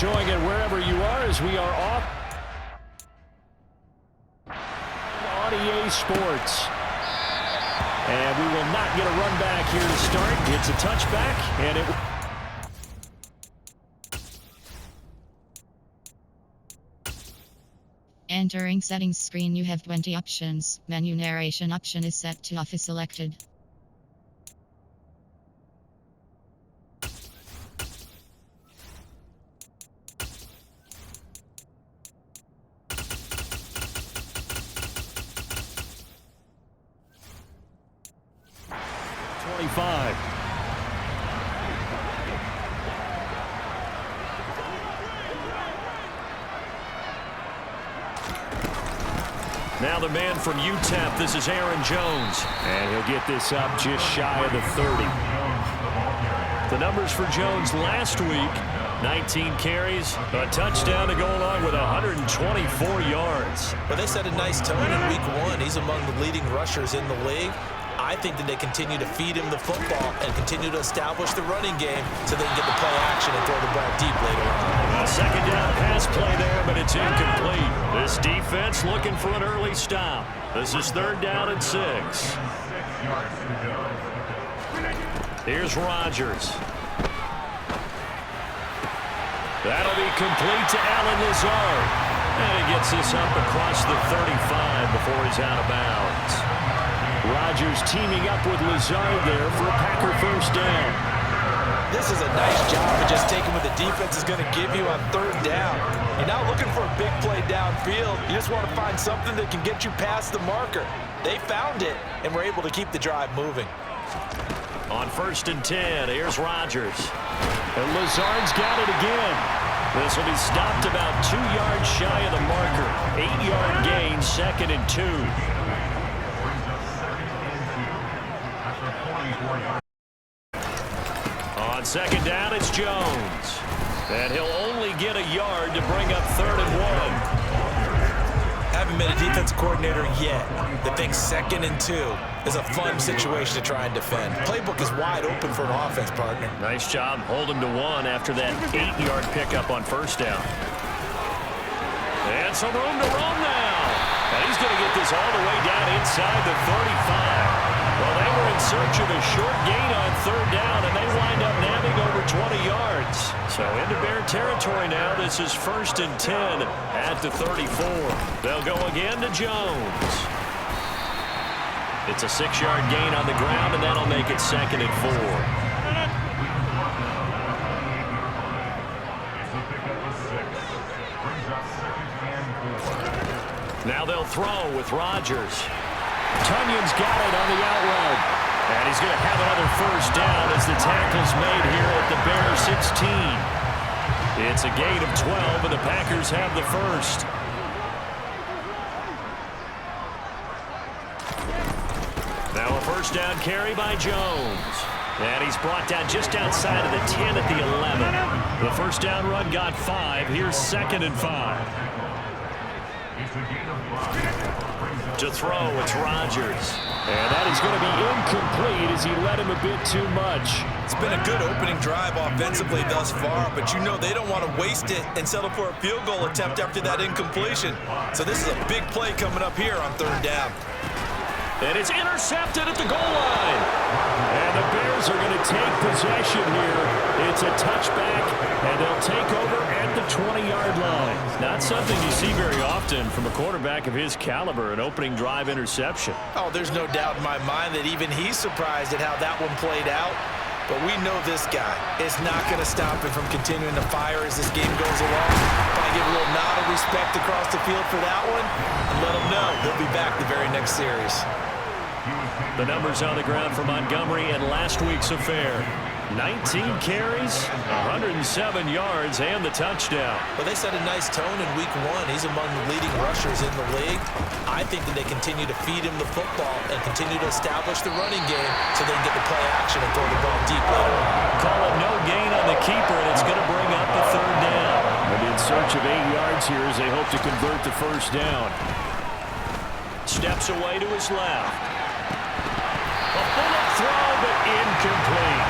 enjoying it wherever you are as we are off on EA Sports. And we will not get a run back here to start. It's a touchback, and it... Entering settings screen, you have 20 options. Menu narration option is set to off is selected. Now the man from UTEP, this is Aaron Jones. And he'll get this up just shy of the 30. The numbers for Jones last week, 19 carries, a touchdown to go along with 124 yards. Well, they set a nice tone in week 1. He's among the leading rushers in the league. I think that they continue to feed him the football and continue to establish the running game so they can get the play action and throw the ball deep later on. A second down pass play there, but it's incomplete. This defense looking for an early stop. This is 3rd down and 6. Here's Rodgers. That'll be complete to Allen Lazard. And he gets this up across the 35 before he's out of bounds. Rodgers teaming up with Lazard there for a Packer first down. This is a nice job of just taking what the defense is going to give you on 3rd down. You're not looking for a big play downfield. You just want to find something that can get you past the marker. They found it and were able to keep the drive moving. On 1st and 10, here's Rodgers. And Lazard's got it again. This will be stopped about 2 yards shy of the marker. 8-yard gain, 2nd and 2. On 2nd down, it's Jones. And he'll only get a yard to bring up 3rd and 1. Haven't been a defensive coordinator yet that thinks 2nd and 2 is a fun situation to try and defend. Playbook is wide open for an offense, partner. Nice job holding to 1 after that 8-yard pickup on 1st down. And some room to roam now. And he's going to get this all the way down inside the 35. Well, they were in search of a short gain on 3rd down, and they wind up nabbing over 20 yards. So into Bear territory now. This is 1st and 10 at the 34. They'll go again to Jones. It's a 6-yard gain on the ground, and that'll make it 2nd and 4. Now they'll throw with Rodgers. Tunyon's got it on the out route. And he's going to have another first down as the tackle's made here at the Bear 16. It's a gain of 12, and the Packers have the first. Now a first down carry by Jones. And he's brought down just outside of the 10 at the 11. The first down run got 5. Here's 2nd and 5. To throw, it's Rodgers. And that is going to be incomplete as he led him a bit too much. It's been a good opening drive offensively thus far, but you know they don't want to waste it and settle for a field goal attempt after that incompletion. So this is a big play coming up here on 3rd down. And it's intercepted at the goal line. And the Bears are going to take possession here. It's a touchback, and they'll take over at the 20-yard line. Not something you see very often from a quarterback of his caliber, an opening drive interception. Oh, there's no doubt in my mind that even he's surprised at how that one played out. But we know this guy is not going to stop him from continuing to fire as this game goes along. Probably give a little nod of respect across the field for that one and let him know he'll be back the very next series. The numbers on the ground for Montgomery in last week's affair. 19 carries, 107 yards, and the touchdown. Well, they set a nice tone in week 1. He's among the leading rushers in the league. I think that they continue to feed him the football and continue to establish the running game so they can get the play action and throw the ball deep later on. Call it no gain on the keeper, and it's going to bring up the 3rd down. And in search of 8 yards here as they hope to convert the first down. Steps away to his left. A bullet throw, but incomplete.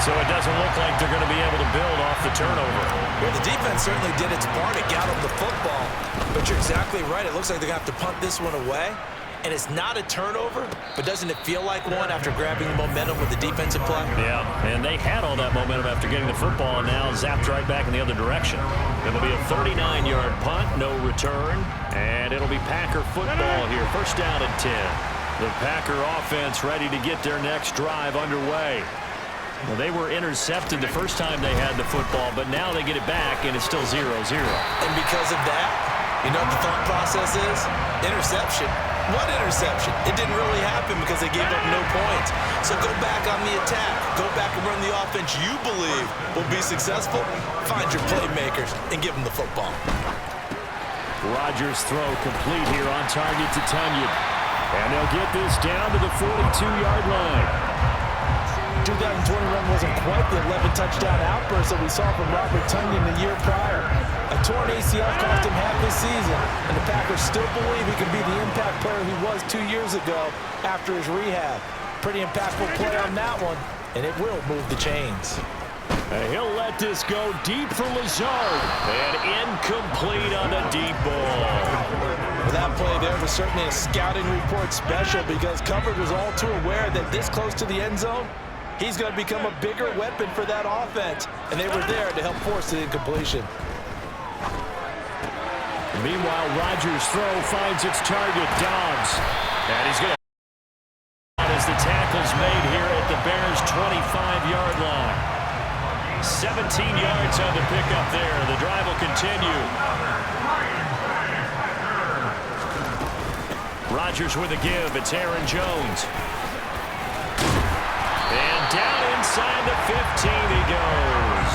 So it doesn't look like they're going to be able to build off the turnover. Well, the defense certainly did its part. It got them the football. But you're exactly right. It looks like they're going to have to punt this one away. And it's not a turnover, but doesn't it feel like one after grabbing the momentum with the defensive play? Yeah, and they had all that momentum after getting the football, and now zapped right back in the other direction. It'll be a 39-yard punt, no return, and it'll be Packer football here. First down and 10. The Packer offense ready to get their next drive underway. Well, they were intercepted the first time they had the football, but now they get it back, and it's still 0-0. And because of that, you know what the thought process is? Interception. What interception? It didn't really happen because they gave up no points. So go back on the attack. Go back and run the offense you believe will be successful. Find your playmakers and give them the football. Rodgers' throw complete here on target to Tonyan. And they'll get this down to the 42-yard line. 2020 run wasn't quite the 11-touchdown outburst that we saw from Robert Tonyan the year prior. A torn ACL cost him half his season, and the Packers still believe he can be the impact player he was 2 years ago after his rehab. Pretty impactful play on that one, and it will move the chains. And he'll let this go deep for Lazard, and incomplete on the deep ball. Well, that play there was certainly a scouting report special because Covered was all too aware that this close to the end zone, he's going to become a bigger weapon for that offense, and they were there to help force the incompletion. Meanwhile, Rodgers' throw finds its target, Dobbs. And he's going to as the tackle's made here at the Bears' 25-yard line. 17 yards on the pickup there. The drive will continue. Rodgers with a give. It's Aaron Jones. And down inside the 15 he goes.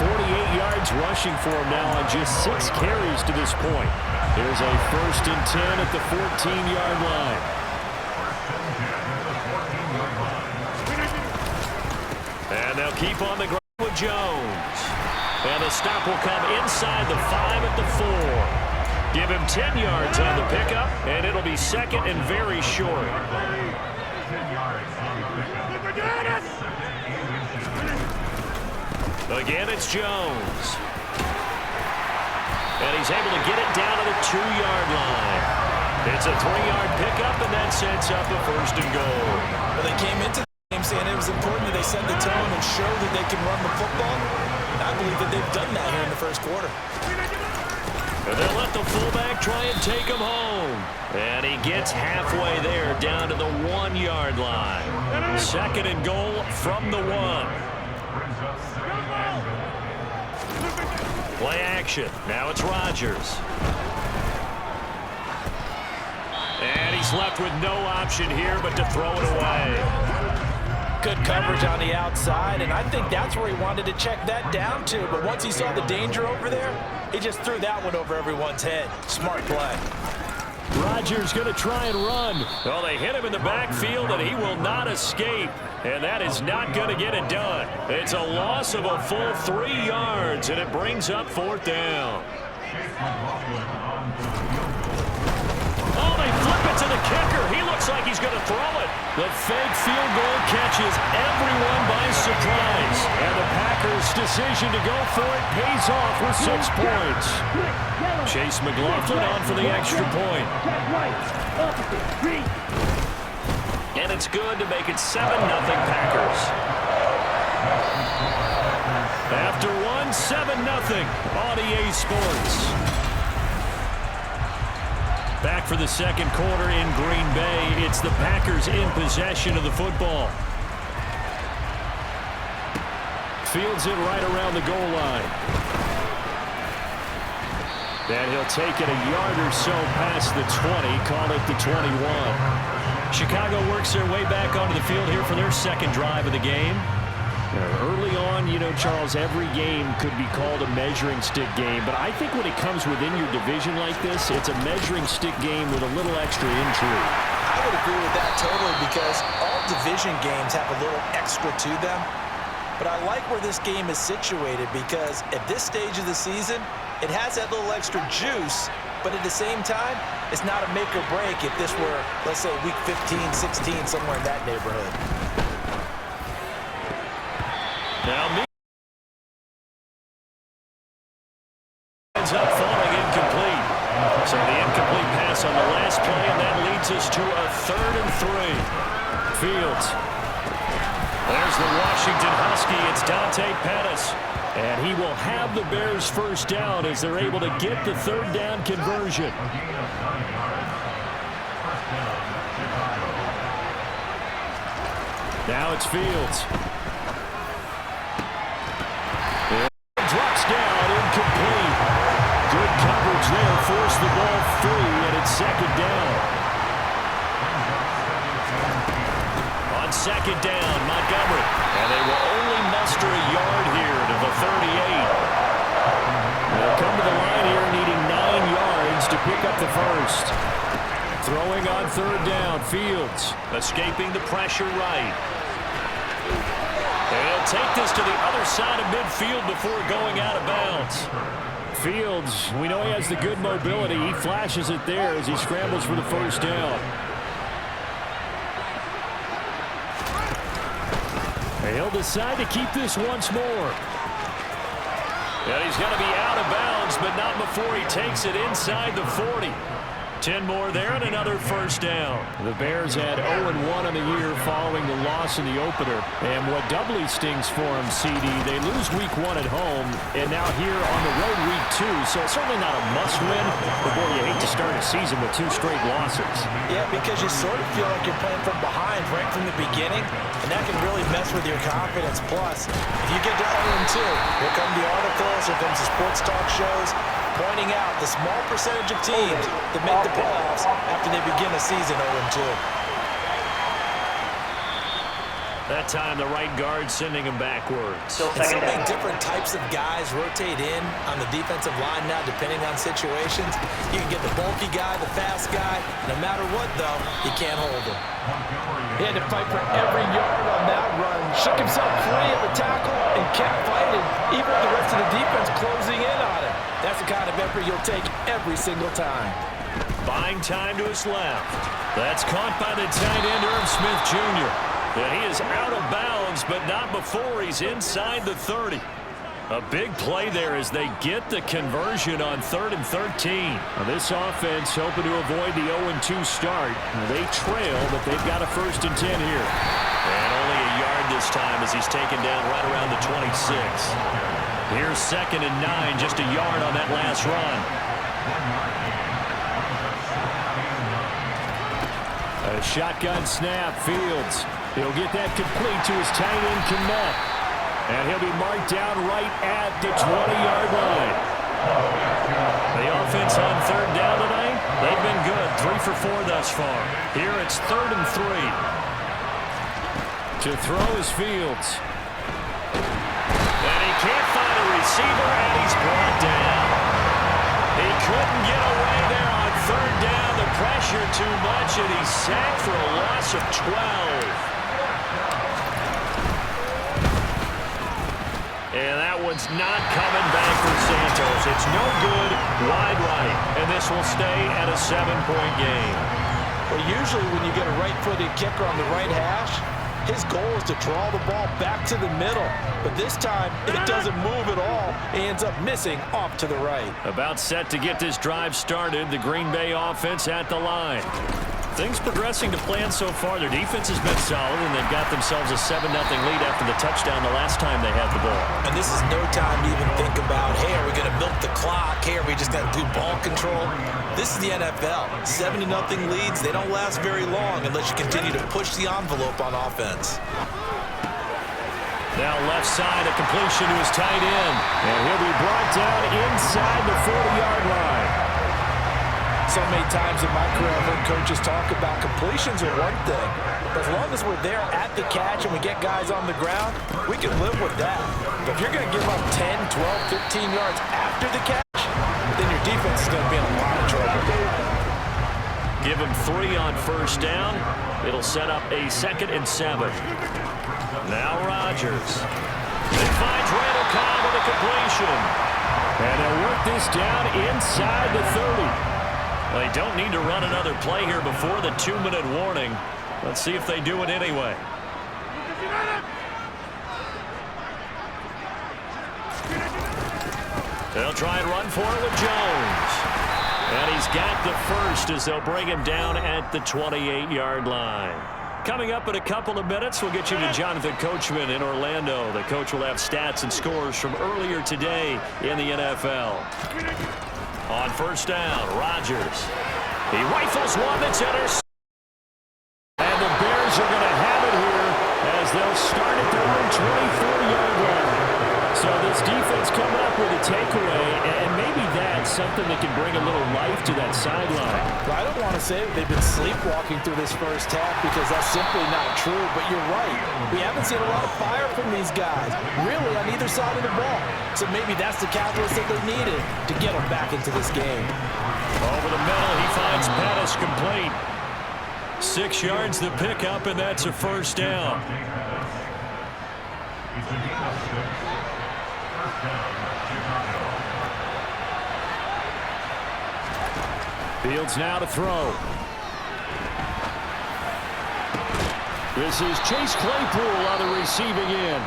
48 yards rushing for him now on just 6 carries to this point. There's a 1st and 10 at the 14-yard line. And they'll keep on the ground with Jones. And the stop will come inside the 5 at the 4. Give him 10 yards on the pickup, and it'll be 2nd and very short. Again, it's Jones. And he's able to get it down to the 2-yard line. It's a 3-yard pickup, and that sets up a 1st and goal. Well, they came into the game saying it was important that they set the tone and show that they can run the football. And I believe that they've done that here in the first quarter. And they'll let the fullback try and take him home. And he gets halfway there down to the 1-yard line. 2nd and goal from the 1. Play action. Now it's Rodgers. And he's left with no option here but to throw it away. Good coverage on the outside, and I think that's where he wanted to check that down to. But once he saw the danger over there, he just threw that one over everyone's head. Smart play. Rodgers going to try and run. Well, they hit him in the backfield, and he will not escape. And that is not going to get it done. It's a loss of a full 3 yards, and it brings up 4th down. Oh, they flip it to the kicker. He looks like he's going to throw it. The fake field goal catches everyone by surprise. And the Packers' decision to go for it pays off with 6 points. Chase McLaughlin on for the extra point. And it's good to make it 7-0 Packers. After one, 7-0 on EA Sports. Back for the 2nd quarter in Green Bay. It's the Packers in possession of the football. Fields it right around the goal line. And he'll take it a yard or so past the 20, call it the 21. Chicago works their way back onto the field here for their 2nd drive of the game. Early on, you know, Charles, every game could be called a measuring stick game, but I think when it comes within your division like this, it's a measuring stick game with a little extra intrigue. I would agree with that totally because all division games have a little extra to them. But I like where this game is situated because at this stage of the season, it has that little extra juice, but at the same time, it's not a make or break if this were, let's say, week 15, 16, somewhere in that neighborhood. Now ends up falling incomplete. So the incomplete pass on the last play, and that leads us to a 3rd and 3. Fields. There's the Washington Husky. It's Dante Pettis. And he will have the Bears first down as they're able to get the 3rd down conversion. Now it's Fields. Drops down, incomplete. Good coverage there, forced the ball free, and it's 2nd down. On 2nd down, Montgomery. And they will only muster a yard here to the 38. They'll come to the line here needing 9 yards to pick up the first. Throwing on 3rd down, Fields. Escaping the pressure right. They'll take this to the other side of midfield before going out of bounds. Fields, we know he has the good mobility. He flashes it there as he scrambles for the first down. He'll decide to keep this once more. And he's going to be out of bounds, but not before he takes it inside the 40. 10 more there and another first down. The Bears had 0-1 on the year following the loss in the opener. And what doubly stings for them, CD, they lose week 1 at home, and now here on the road week 2. So it's certainly not a must-win, but boy, you hate to start a season with 2 straight losses. Yeah, because you sort of feel like you're playing from behind right from the beginning, and that can really mess with your confidence. Plus, if you get to 0-2, here come the articles, here comes the sports talk shows, pointing out the small percentage of teams that make the playoffs after they begin a season 0-2. That time, the right guard sending him backwards. And so many different types of guys rotate in on the defensive line now, depending on situations. You can get the bulky guy, the fast guy. No matter what, though, you can't hold him. He had to fight for every yard on that run. Shook himself free of the tackle and kept fighting, even with the rest of the defense closing in on him. That's the kind of effort you'll take every single time. Buying time to his left. That's caught by the tight end, Irv Smith Jr. And he is out of bounds, but not before he's inside the 30. A big play there as they get the conversion on 3rd and 13. Now this offense hoping to avoid the 0-2 start. They trail, but they've got a 1st and 10 here. And only a yard this time as he's taken down right around the 26. Here's 2nd and 9, just a yard on that last run. A shotgun snap, Fields. He'll get that complete to his tight end, Kmet. And he'll be marked down right at the 20-yard line. The offense on 3rd down tonight, they've been good. 3 for 4 thus far. Here it's 3rd and 3. To throw is Fields. And he can't find a receiver, and he's brought down. He couldn't get away there on 3rd down. The pressure too much, and he's sacked for a loss of 12. And that one's not coming back for Santos. It's no good, wide right. And this will stay at a 7-point game. Well, usually when you get a right-footed kicker on the right hash, his goal is to draw the ball back to the middle. But this time, it doesn't move at all. He ends up missing off to the right. About set to get this drive started. The Green Bay offense at the line. Things progressing to plan so far. Their defense has been solid, and they've got themselves a 7-0 lead after the touchdown the last time they had the ball. And this is no time to even think about, hey, are we going to milk the clock? Hey, are we just going to do ball control? This is the NFL. 7-0 leads, they don't last very long unless you continue to push the envelope on offense. Now left side, a completion to his tight end. And he'll be brought down inside the 40-yard line. So many times in my career, I've heard coaches talk about completions are one thing. But as long as we're there at the catch and we get guys on the ground, we can live with that. But if you're going to give up 10, 12, 15 yards after the catch, then your defense is going to be in a lot of trouble. Give him 3 on 1st down. It'll set up a 2nd and 7. Now Rodgers. He finds Randall Cobb with a completion. And they'll work this down inside the 30. They don't need to run another play here before the 2-minute warning. Let's see if they do it anyway. They'll try and run for it with Jones. And he's got the first as they'll bring him down at the 28-yard line. Coming up in a couple of minutes, we'll get you to Jonathan Coachman in Orlando. The coach will have stats and scores from earlier today in the NFL. On first down, Rodgers. He rifles one that's intercepted. And the Bears are going to have it here as they'll start at their own 24-yard line. So this defense coming up with a takeaway, and maybe that's something that can bring a little life to that sideline. Well, I don't want to say that they've been sleepwalking through this first half because that's simply not true, but you're right. We haven't seen a lot of fire from these guys, really, on either side of the ball. So maybe that's the catalyst that they needed to get them back into this game. Over the middle, he finds Pettis complete. 6 yards the pickup, and that's a first down. Fields now to throw. This is Chase Claypool on the receiving end.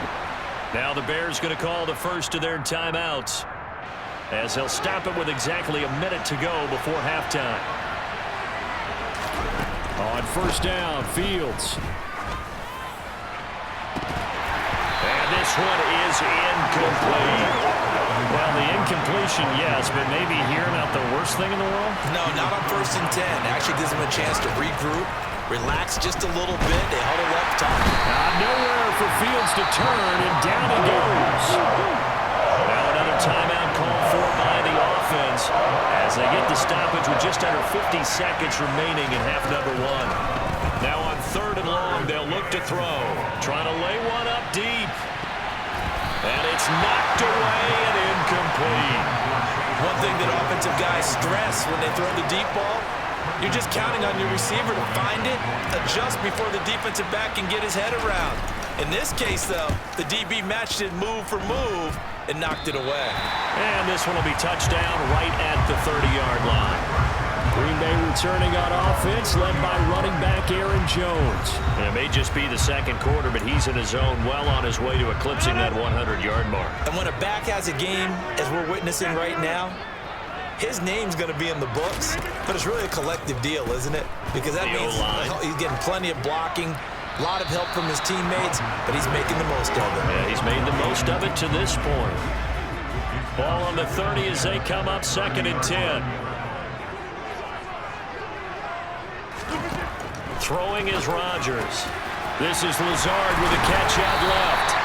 Now the Bears going to call the first of their timeouts as they'll stop it with exactly a minute to go before halftime. On first down, Fields. And this one is incomplete. Well, the incompletion, yes, but maybe here not the worst thing in the world? No, not on 1st and 10. Actually gives them a chance to regroup, relax just a little bit. They huddle up top. Nowhere for Fields to turn, and down he goes. Now another timeout called for by the offense as they get the stoppage with just under 50 seconds remaining in half number 1. Now on 3rd and long, they'll look to throw. Trying to lay one up deep. And it's knocked away and incomplete. One thing that offensive guys stress when they throw the deep ball, you're just counting on your receiver to find it, adjust before the defensive back can get his head around. In this case, though, the DB matched it move for move and knocked it away. And this one will be touchdown right at the 30-yard line. Green Bay returning on offense, led by running back Aaron Jones. And it may just be the second quarter, but he's in his zone, well on his way to eclipsing that 100-yard mark. And when a back has a game, as we're witnessing right now, his name's going to be in the books, but it's really a collective deal, isn't it? Because that means he's getting plenty of blocking, a lot of help from his teammates, but he's making the most of it. Yeah, he's made the most of it to this point. Ball on the 30 as they come up 2nd and 10. Throwing is Rodgers. This is Lazard with a catch out left.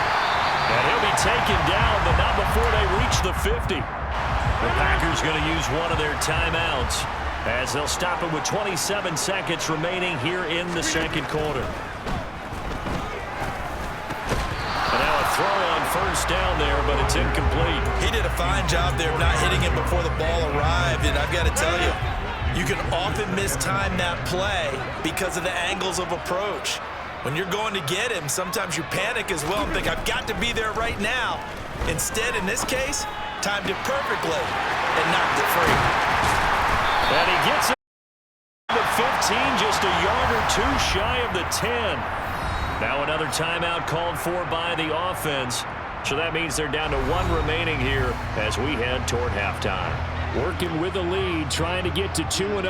And he'll be taken down, but not before they reach the 50. The Packers going to use one of their timeouts as they'll stop it with 27 seconds remaining here in the second quarter. And now a throw on first down there, but it's incomplete. He did a fine job there of not hitting him before the ball arrived, and I've got to tell you, you can often mistime that play because of the angles of approach. When you're going to get him, sometimes you panic as well and think, I've got to be there right now. Instead, in this case, timed it perfectly and knocked it free. And he gets it to the 15, just a yard or two shy of the 10. Now another timeout called for by the offense. So that means they're down to 1 remaining here as we head toward halftime. Working with the lead, trying to get to 2-0.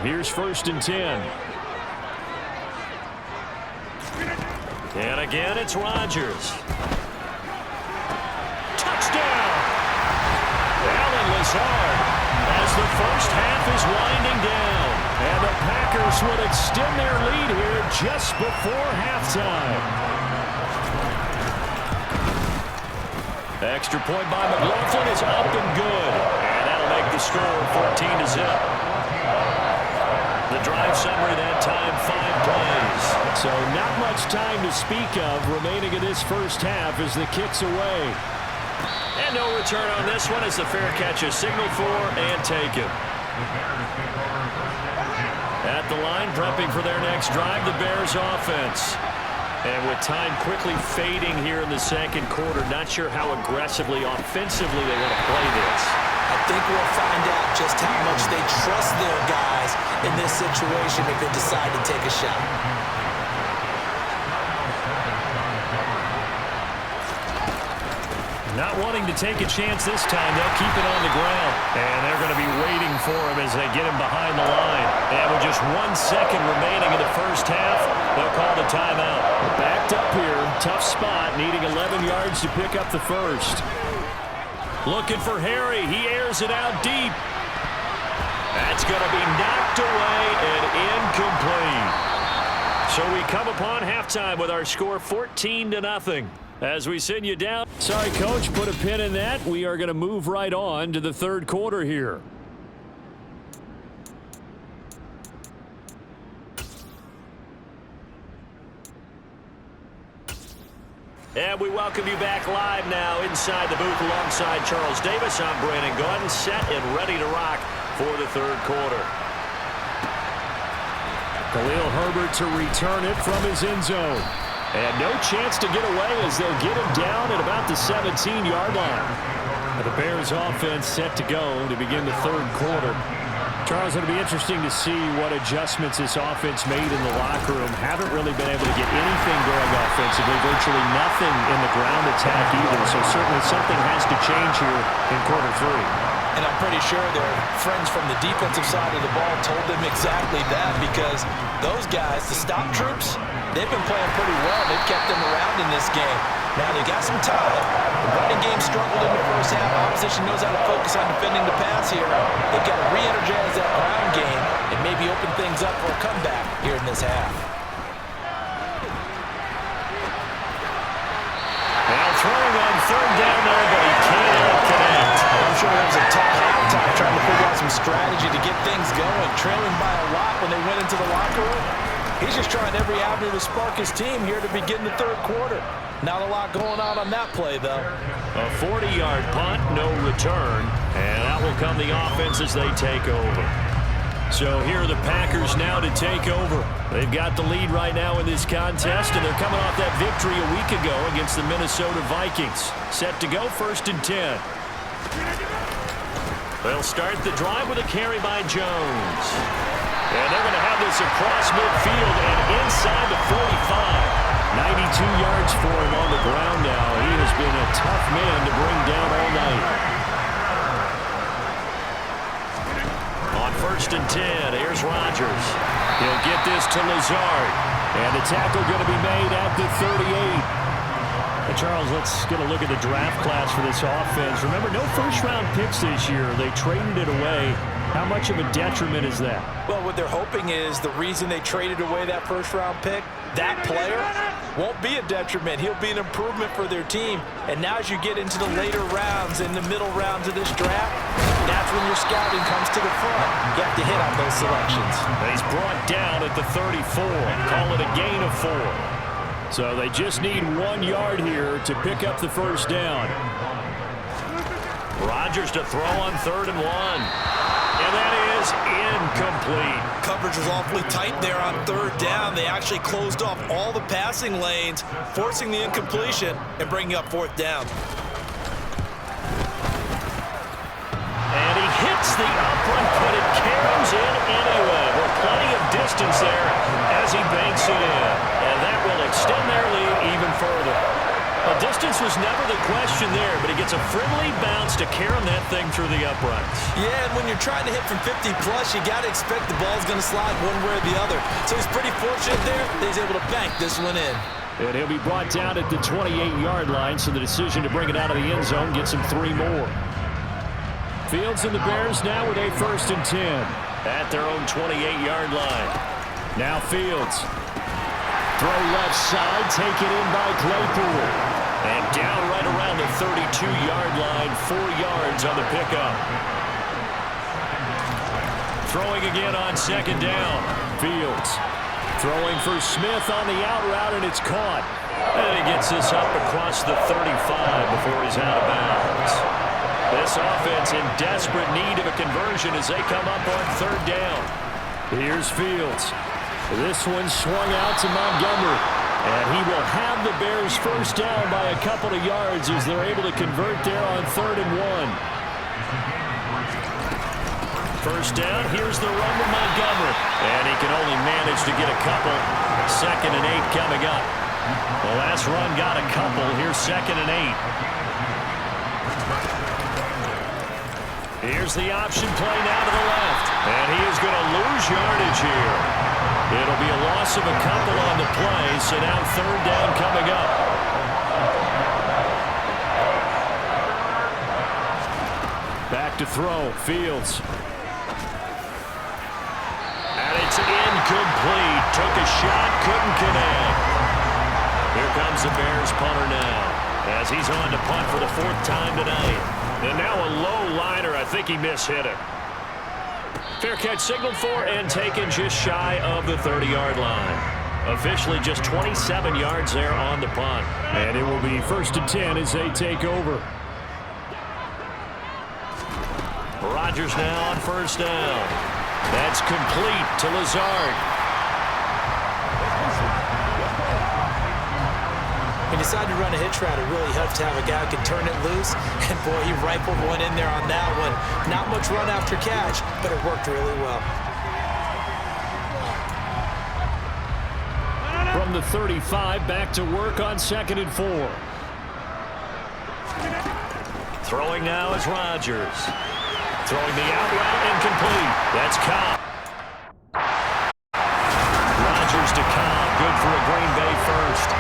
Here's 1st and 10. And again, it's Rodgers. Touchdown! Allen Lazard as the first half is winding down. And the Packers will extend their lead here just before halftime. Extra point by McLaughlin is up and good. And that'll make the score 14-0. The drive summary that time, 5 plays. So not much time to speak of remaining in this first half as the kick's away. And no return on this one as the fair catch is signaled for and taken. At the line, prepping for their next drive, the Bears offense. And with time quickly fading here in the second quarter, not sure how aggressively, offensively they want to play this. I think we'll find out just how much they trust their guys in this situation if they decide to take a shot. Not wanting to take a chance this time, they'll keep it on the ground. And they're going to be waiting for him as they get him behind the line. And with just 1 second remaining in the first half, they'll call the timeout. Backed up here, tough spot, needing 11 yards to pick up the first. Looking for Harry. He airs it out deep. That's going to be knocked away and incomplete. So we come upon halftime with our score 14-0. As we send you down. Sorry, Coach, put a pin in that. We are going to move right on to the third quarter here. And we welcome you back live now inside the booth alongside Charles Davis. I'm Brandon Gaudin, set and ready to rock for the third quarter. Khalil Herbert to return it from his end zone. And no chance to get away as they'll get him down at about the 17-yard line. The Bears offense set to go to begin the third quarter. Charles, it'll be interesting to see what adjustments this offense made in the locker room. Haven't really been able to get anything going offensively. Virtually nothing in the ground attack either. So certainly something has to change here in quarter three. And I'm pretty sure their friends from the defensive side of the ball told them exactly that, because those guys, the stop troops, they've been playing pretty well. They've kept them around in this game. Now they got some time. The running game struggled in the first half. Opposition knows how to focus on defending the pass here. They've got to re-energize that ground game and maybe open things up for a comeback here in this half. Now throwing on third down there, but he cannot connect. I'm sure it was a tough halftime trying to figure out some strategy to get things going. Trailing by a lot when they went into the locker room. He's just trying every avenue to spark his team here to begin the third quarter. Not a lot going on that play, though. A 40-yard punt, no return, and that will come the offense as they take over. So here are the Packers now to take over. They've got the lead right now in this contest, and they're coming off that victory a week ago against the Minnesota Vikings. Set to go, 1st and 10. They'll start the drive with a carry by Jones. And they're going to have this across midfield and inside the 45. 92 yards for him on the ground now. He has been a tough man to bring down all night. On 1st and 10, here's Rodgers. He'll get this to Lazard. And the tackle going to be made at the 38. Charles, let's get a look at the draft class for this offense. Remember, no first-round picks this year. They traded it away. How much of a detriment is that? Well, what they're hoping is the reason they traded away that first-round pick, that player won't be a detriment. He'll be an improvement for their team. And now as you get into the later rounds, in the middle rounds of this draft, that's when your scouting comes to the front. You have to hit on those selections. He's brought down at the 34. Call it a gain of 4. So they just need 1 yard here to pick up the first down. Rodgers to throw on 3rd and 1. And that is incomplete. Coverage was awfully tight there on 3rd down. They actually closed off all the passing lanes, forcing the incompletion and bringing up 4th down. And he hits the upright, but it carries in anyway. With plenty of distance there as he banks it in. And that will extend their lead even further. Well, distance was never the question there, but he gets a friendly bounce to carry that thing through the uprights. Yeah, and when you're trying to hit from 50-plus, you got to expect the ball's going to slide one way or the other. So he's pretty fortunate there that he's able to bank this one in. And he'll be brought down at the 28-yard line, so the decision to bring it out of the end zone gets him 3 more. Fields and the Bears now with a 1st and 10 at their own 28-yard line. Now Fields. Throw left side, taken in by Claypool. And down right around the 32-yard line, 4 yards on the pickup. Throwing again on 2nd down. Fields throwing for Smith on the out route, and it's caught. And he gets this up across the 35 before he's out of bounds. This offense in desperate need of a conversion as they come up on 3rd down. Here's Fields. This one swung out to Montgomery. And he will have the Bears first down by a couple of yards as they're able to convert there on 3rd and 1. First down, here's the run to Montgomery. And he can only manage to get a couple. 2nd and 8 coming up. The last run got a couple. Here's 2nd and 8. Here's the option play now to the left. And he is going to lose yardage here. It'll be a loss of a couple on the play, so now third down coming up. Back to throw, Fields. And it's incomplete. Took a shot, couldn't connect. Here comes the Bears punter now, as he's on to punt for the fourth time tonight. And now a low liner. I think he mishit it. Fair catch signaled for and taken just shy of the 30-yard line. Officially just 27 yards there on the punt. And it will be 1st and 10 as they take over. Rodgers now on first down. That's complete to Lazard. When you decide to run a hitch route, it really helps to have a guy who can turn it loose. And, boy, he rifled one in there on that one. Not much run after catch, but it worked really well. From the 35, back to work on 2nd and 4. Throwing now is Rodgers. Throwing the out route incomplete. That's Cobb. Rodgers to Cobb. Good for a Green Bay first.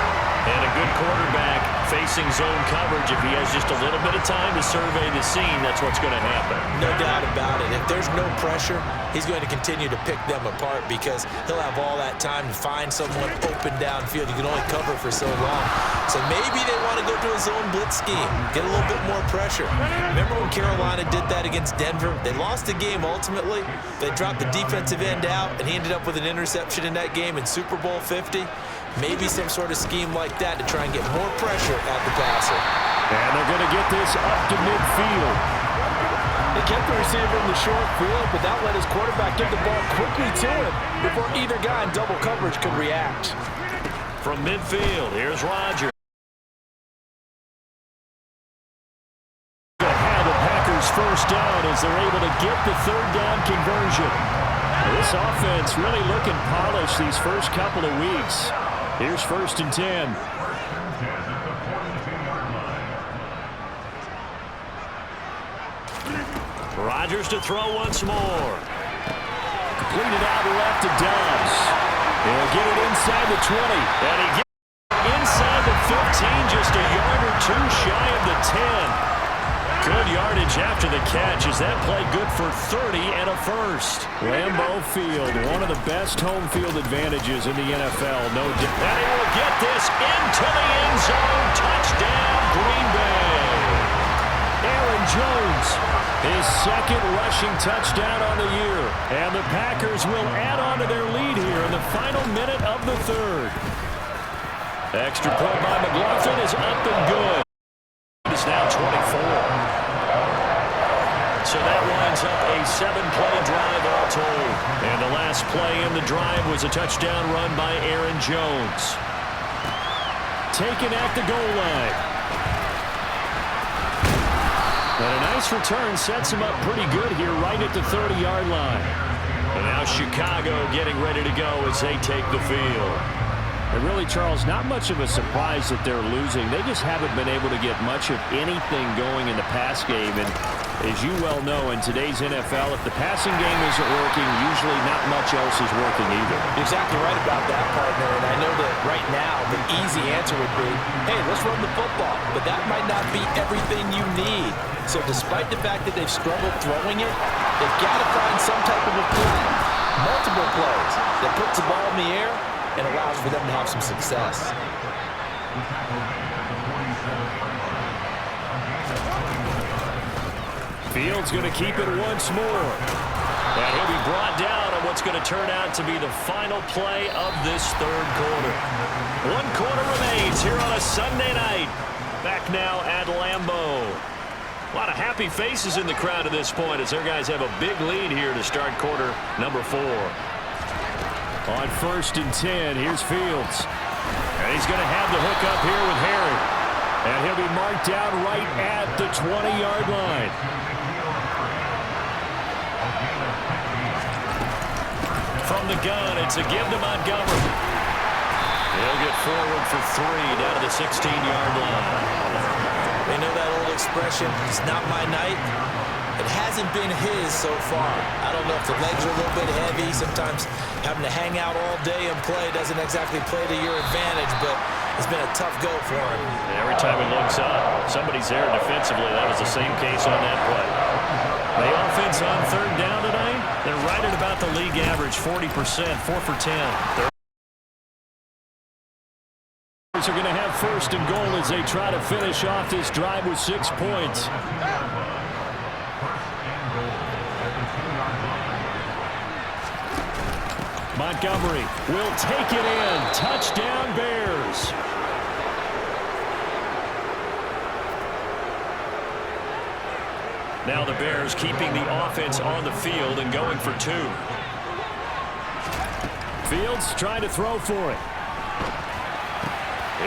And a good quarterback facing zone coverage. If he has just a little bit of time to survey the scene, that's what's going to happen. No doubt about it. If there's no pressure, he's going to continue to pick them apart because he'll have all that time to find someone open downfield. You can only cover for so long. So maybe they want to go to a zone blitz scheme, get a little bit more pressure. Remember when Carolina did that against Denver? They lost the game ultimately. They dropped the defensive end out, and he ended up with an interception in that game in Super Bowl 50. Maybe some sort of scheme like that to try and get more pressure at the passer. And they're going to get this up to midfield. They kept the receiver in the short field, but that let his quarterback get the ball quickly to him before either guy in double coverage could react. From midfield, here's Rodgers. Have the Packers first down as they're able to get the third down conversion. This offense really looking polished these first couple of weeks. Here's 1st and 10. Rodgers to throw once more. Completed out left to Dobbs. He'll get it inside the 20. And he gets it inside the 15, just a yard or two shy of the 10. Good yardage after the catch. Is that play good for 30 and a first? Lambeau Field, one of the best home field advantages in the NFL. No doubt. And he will get this into the end zone. Touchdown, Green Bay. Aaron Jones, his second rushing touchdown on the year. And the Packers will add on to their lead here in the final minute of the third. Extra point by McLaughlin is up and good. It's now 24. So that winds up a 7-play drive all told. And the last play in the drive was a touchdown run by Aaron Jones. Taken at the goal line. And a nice return sets him up pretty good here right at the 30-yard line. And now Chicago getting ready to go as they take the field. And really, Charles, not much of a surprise that they're losing. They just haven't been able to get much of anything going in the pass game. And as you well know, in today's NFL, if the passing game isn't working, usually not much else is working either. You're exactly right about that, partner. And I know that right now the easy answer would be, hey, let's run the football. But that might not be everything you need. So despite the fact that they've struggled throwing it, they've got to find some type of a plan. Multiple plays that puts the ball in the air and allows for them to have some success. Fields going to keep it once more. And he'll be brought down on what's going to turn out to be the final play of this third quarter. 1 quarter remains here on a Sunday night. Back now at Lambeau. A lot of happy faces in the crowd at this point as their guys have a big lead here to start quarter number 4. On 1st and 10, here's Fields. And he's going to have the hook up here with Harry. And he'll be marked down right at the 20-yard line. From the gun, it's a give to Montgomery. He'll get forward for 3 down to the 16-yard line. They know that old expression, it's not my night. It hasn't been his so far. I don't know if the legs are a little bit heavy. Sometimes having to hang out all day and play doesn't exactly play to your advantage, but it's been a tough go for him. And every time he looks up, somebody's there defensively. That was the same case on that play. The offense on third down tonight, they're right at about the league average, 40%, 4 for 10. They're going to have first and goal as they try to finish off this drive with 6 points. Montgomery will take it in. Touchdown, Bears. Now the Bears keeping the offense on the field and going for 2. Fields trying to throw for it.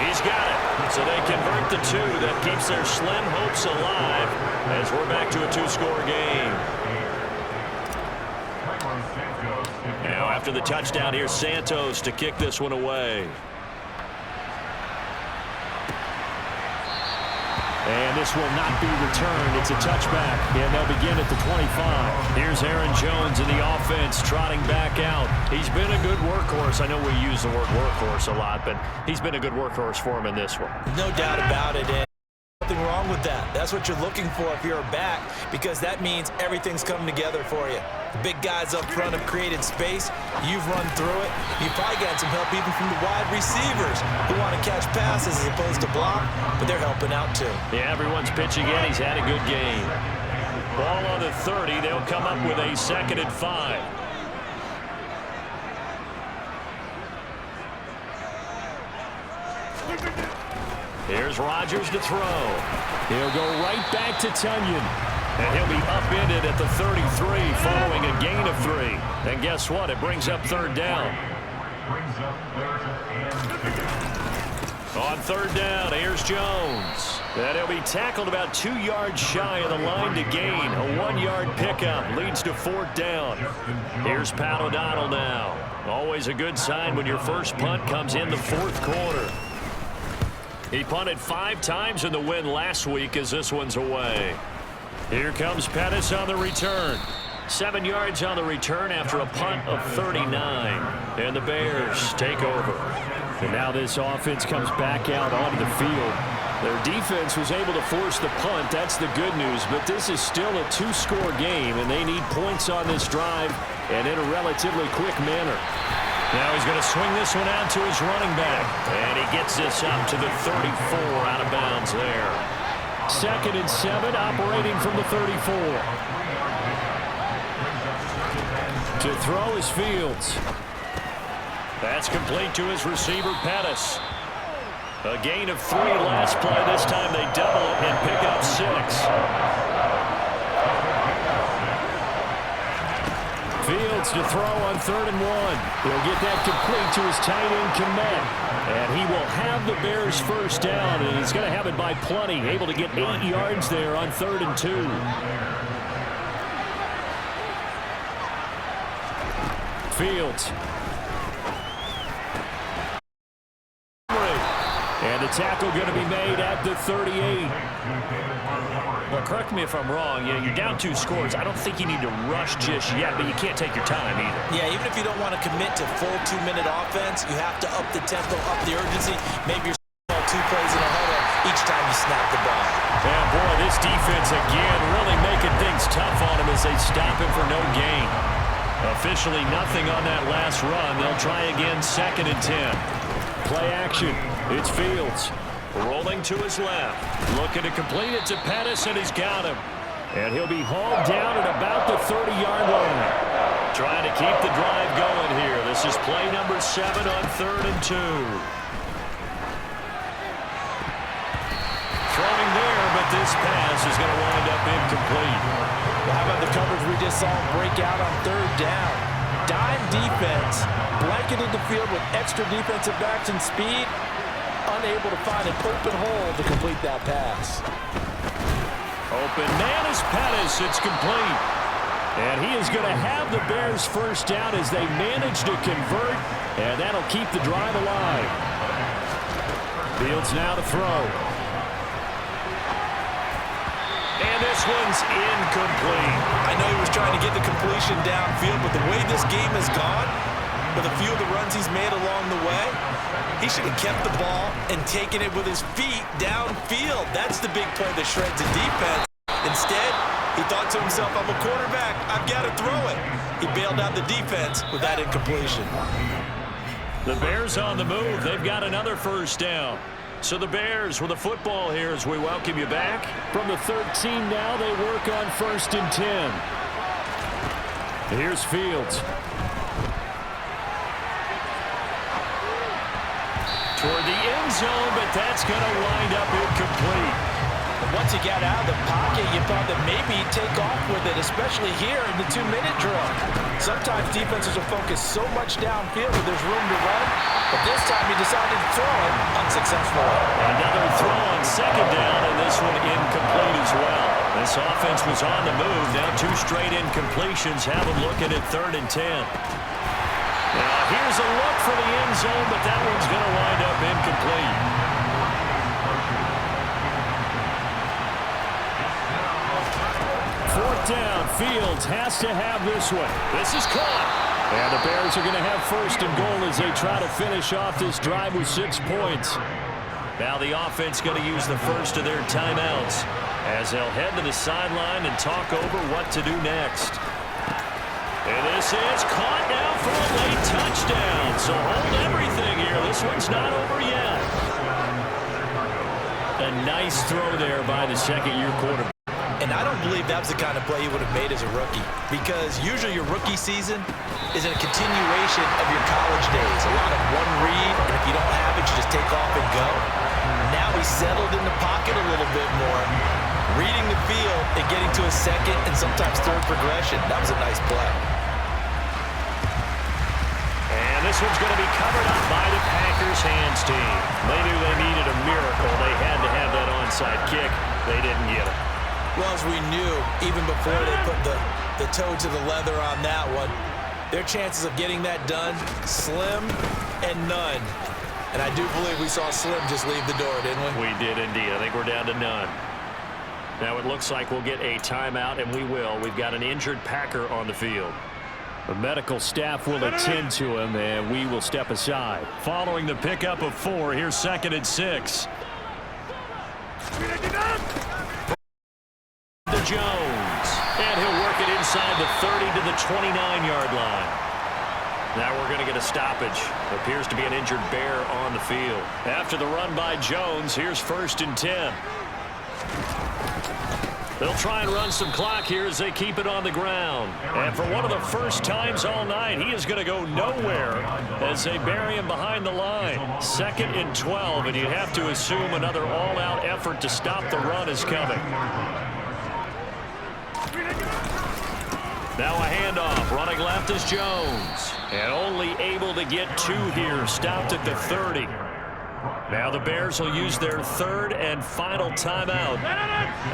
He's got it. So they convert the 2. That keeps their slim hopes alive as we're back to a 2-score game. Now after the touchdown, here's Santos to kick this one away. And this will not be returned. It's a touchback, and they'll begin at the 25. Here's Aaron Jones in the offense trotting back out. He's been a good workhorse. I know we use the word workhorse a lot, but he's been a good workhorse for him in this one. No doubt about it, and nothing wrong with that. That's what you're looking for if you're a back, because that means everything's coming together for you. The big guys up front have created space. You've run through it. You've probably got some help even from the wide receivers who want to catch passes as opposed to block, but they're helping out too. Yeah, everyone's pitching in. He's had a good game. Ball on the 30. They'll come up with a 2nd and 5. Here's Rodgers to throw. He'll go right back to Tunyon. And he'll be upended at the 33 following a gain of 3. And guess what? It brings up 3rd down. On 3rd down, here's Jones. And he'll be tackled about 2 yards shy of the line to gain. A 1-yard pickup leads to 4th down. Here's Pat O'Donnell now. Always a good sign when your first punt comes in the 4th quarter. He punted 5 times in the win last week as this one's away. Here comes Pettis on the return. 7 yards on the return after a punt of 39. And the Bears take over. And now this offense comes back out onto the field. Their defense was able to force the punt. That's the good news. But this is still a 2-score game, and they need points on this drive and in a relatively quick manner. Now he's going to swing this one out to his running back. And he gets this up to the 34 out of bounds there. 2nd and 7, operating from the 34. To throw is Fields. That's complete to his receiver, Pettis. A gain of 3 last play. This time they double it and pick up 6. Fields to throw on 3rd and 1. He'll get that complete to his tight end, Kmet. And he will have the Bears first down, and he's going to have it by plenty. Able to get 8 yards there on 3rd and 2. Fields. And the tackle going to be made at the 38. Well, correct me if I'm wrong. You're down 2 scores. I don't think you need to rush just yet, but you can't take your time either. Yeah, even if you don't want to commit to full 2-minute offense, you have to up the tempo, up the urgency. Maybe you're 2 plays in a huddle each time you snap the ball. Yeah, boy, this defense again really making things tough on him as they stop him for no gain. Officially nothing on that last run. They'll try again, 2nd and 10. Play action. It's Fields. Rolling to his left. Looking to complete it to Pettis, and he's got him. And he'll be hauled down at about the 30-yard line. Trying to keep the drive going here. This is play number 7 on 3rd and 2. Throwing there, but this pass is going to wind up incomplete. Well, how about the coverage we just saw break out on 3rd down? Dime defense, blanketed the field with extra defensive backs and speed. Unable to find an open hole to complete that pass. Open man is Pettis. It's complete. And he is going to have the Bears first down as they manage to convert. And that'll keep the drive alive. Fields now to throw. And And this one's incomplete. I know he was trying to get the completion downfield, but the way this game has gone, with a few of the runs he's made along the way, he should have kept the ball and taken it with his feet downfield. That's the big play that shreds the defense. Instead, he thought to himself, I'm a quarterback, I've got to throw it. He bailed out the defense with that incompletion. The Bears on the move. They've got another first down. So the Bears with the football here as we welcome you back. From the 13 now, they work on 1st and 10. Here's Fields. Toward the end zone, but that's going to wind up incomplete. Once he got out of the pocket, you thought that maybe he'd take off with it, especially here in the 2-minute drill. Sometimes defenses will focus so much downfield that there's room to run, but this time he decided to throw it unsuccessfully. Another throw on 2nd down, and this one incomplete as well. This offense was on the move. Now 2 straight incompletions have them looking at 3rd and 10. Now here's a look for the end zone, but that one's going to wind up incomplete. 4th down. Fields has to have this one. This is caught. And the Bears are going to have 1st and goal as they try to finish off this drive with 6 points. Now the offense going to use the first of their timeouts as they'll head to the sideline and talk over what to do next. And this is caught now for a late touchdown. So hold everything here. This one's not over yet. A nice throw there by the second-year quarterback. And I don't believe that was the kind of play he would have made as a rookie, because usually your rookie season is a continuation of your college days. A lot of one read, and if you don't have it, you just take off and go. Now he's settled in the pocket a little bit more, reading the field and getting to a second and sometimes third progression. That was a nice play. And this one's going to be covered up by the Packers hands team. They knew they needed a miracle. They had to have that onside kick. They didn't get it. Well, as we knew, even before they put the toe to the leather on that one, their chances of getting that done, slim and none. And I do believe we saw Slim just leave the door, didn't we? We did indeed. I think we're down to none. Now it looks like we'll get a timeout, and we will. We've got an injured Packer on the field. The medical staff will attend to him, and we will step aside. Following the pickup of 4, here's 2nd and 6. To Jones, and he'll work it inside the 30 to the 29-yard line. Now we're going to get a stoppage. Appears to be an injured Bear on the field. After the run by Jones, here's 1st and 10. They'll try and run some clock here as they keep it on the ground. And for one of the first times all night, he is going to go nowhere as they bury him behind the line. 2nd and 12, and you have to assume another all-out effort to stop the run is coming. Now a handoff. Running left is Jones. And only able to get 2 here. Stopped at the 30. Now the Bears will use their 3rd and final timeout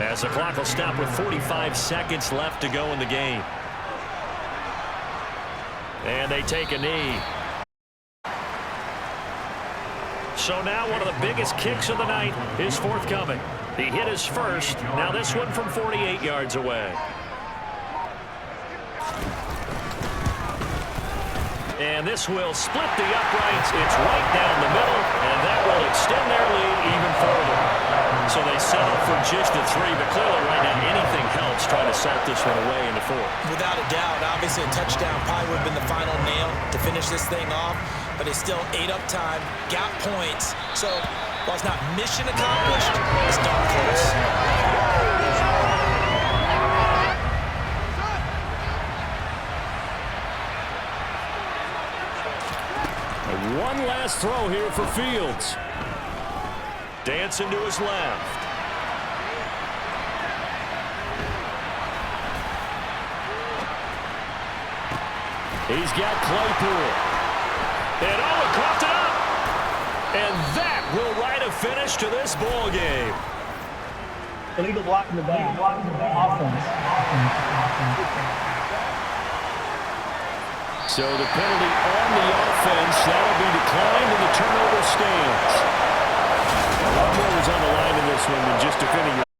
as the clock will stop with 45 seconds left to go in the game. And they take a knee. So now one of the biggest kicks of the night is forthcoming. He hit his first. Now this one from 48 yards away. And this will split the uprights. It's right down the middle, and that will extend their lead even further. So they settle for just the 3, but clearly right now anything helps trying to salt this one away in the 4th. Without a doubt, obviously a touchdown probably would have been the final nail to finish this thing off, but they still ate up time, got points. So while it's not mission accomplished, it's darn close. One last throw here for Fields. Dancing to his left. He's got Claypool. And Owen coughed it up. And that will write a finish to this ball game. Illegal block in the back. Offense. So the penalty on the offense, that'll be declined and the turnover stands. A lot more was on the line in this one than just defending.